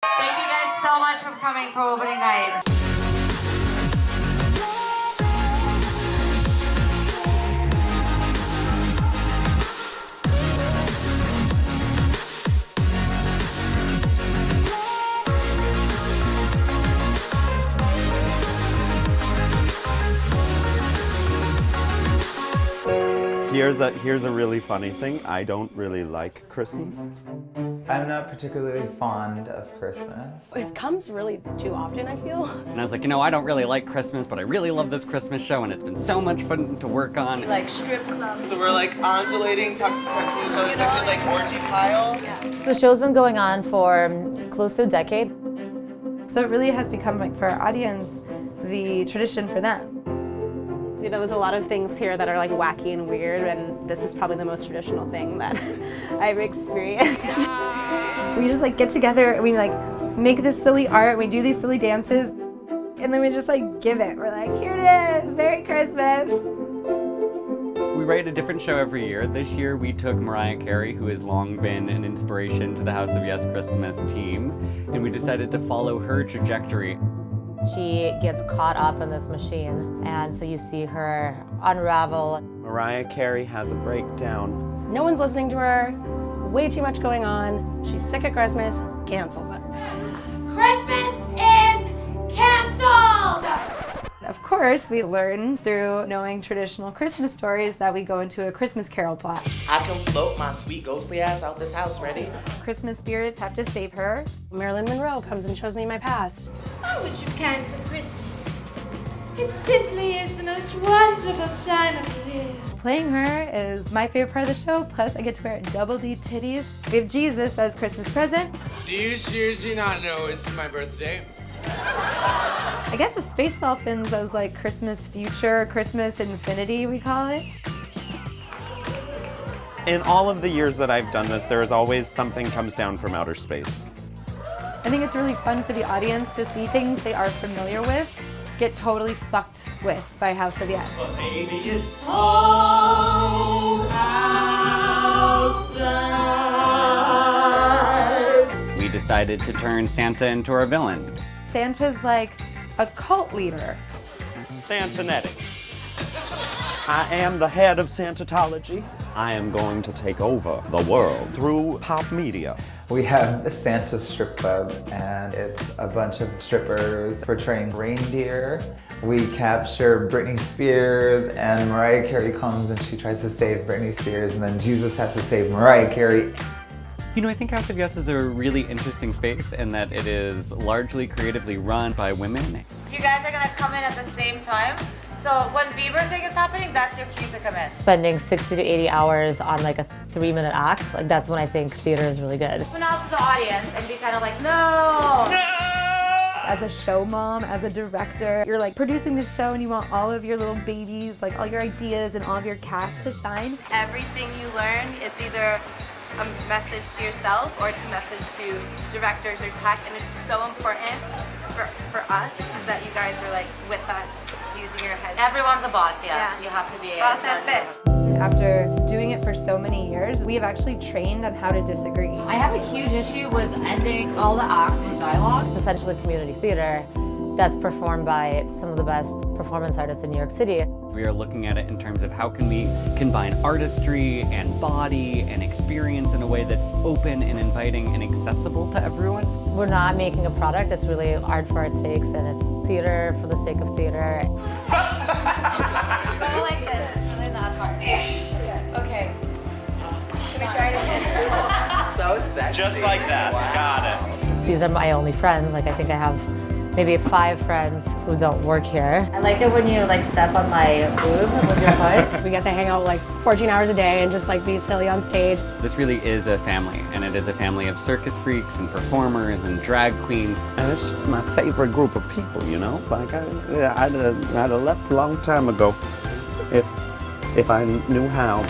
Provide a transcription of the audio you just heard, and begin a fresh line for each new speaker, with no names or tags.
Thank you guys so much for coming for opening night.
Here's a really funny thing. I don't really like Christmas.
I'm not particularly fond of Christmas.
It comes really too often, I feel.
And I was like, you know, I don't really like Christmas, but I really love this Christmas show, and it's been so much fun to work on.
Like strip clubs.
So we're like undulating, touching each other, essentially like orgy pile.
Yeah.
The show's been going on for close to a decade.
So it really has become, like, for our audience, the tradition for them.
You know, there's a lot of things here that are like wacky and weird, and this is probably the most traditional thing that I've experienced.
We just like get together and we like make this silly art, we do these silly dances, and then we just like give it. We're like, here it is, Merry Christmas.
We write a different show every year. This year we took Mariah Carey, who has long been an inspiration to the House of Yes Christmas team, and we decided to follow her trajectory.
She gets caught up in this machine, and so you see her unravel.
Mariah Carey has a breakdown.
No one's listening to her, way too much going on. She's sick at Christmas, cancels it.
Christmas is canceled!
Of course, we learn through knowing traditional Christmas stories that we go into a Christmas Carol plot.
I can float my sweet ghostly ass out this house, ready?
Christmas spirits have to save her.
Marilyn Monroe comes and shows me my past.
Why would you cancel Christmas? It simply is the most wonderful time of year.
Playing her is my favorite part of the show, plus I get to wear double D titties. We have Jesus as Christmas present.
Do you seriously not know it's my birthday?
I guess the Space Dolphins as like Christmas future, Christmas infinity, we call it.
In all of the years that I've done this, there is always something comes down from outer space.
I think it's really fun for the audience to see things they are familiar with get totally fucked with by House of Yes.
But baby, it's cold outside.
We decided to turn Santa into our villain.
Santa's like a cult leader.
Santanetics. I am the head of Santatology. I am going to take over the world through pop media.
We have a Santa strip club, and it's a bunch of strippers portraying reindeer. We capture Britney Spears, and Mariah Carey comes and she tries to save Britney Spears, and then Jesus has to save Mariah Carey.
You know, I think House of Yes is a really interesting space in that it is largely creatively run by women.
You guys are gonna come in at the same time. So when Bieber thing is happening, that's your cue to come in.
Spending 60 to 80 hours on like a 3-minute act, like that's when I think theater is really good.
Open out to the audience and be kind of like, no!
As a show mom, as a director, you're like producing the show and you want all of your little babies, like all your ideas and all of your cast to shine.
Everything you learn, it's either a message to yourself or it's a message to directors or tech, and it's so important for us that you guys are like with us using your heads.
Everyone's a boss, yeah. You have to be a
Boss ass bitch.
After doing it for so many years, we have actually trained on how to disagree.
I have a huge issue with ending all the acts with dialogue.
It's essentially community theater that's performed by some of the best performance artists in New York City.
We are looking at it in terms of how can we combine artistry and body and experience in a way that's open and inviting and accessible to everyone.
We're not making a product, it's really art for art's sakes, and it's theater for the sake of theater.
Go like this, it's really not hard. Okay. Should we try it again?
So sexy.
Just like that.
Wow.
Got it.
These are my only friends. Like I think I have maybe 5 friends who don't work here. I like it when you like step on my boob with your foot.
We get to hang out like 14 hours a day and just like be silly on stage.
This really is a family, and it is a family of circus freaks and performers and drag queens.
And it's just my favorite group of people, you know? Like, I'd have left a long time ago if I knew how.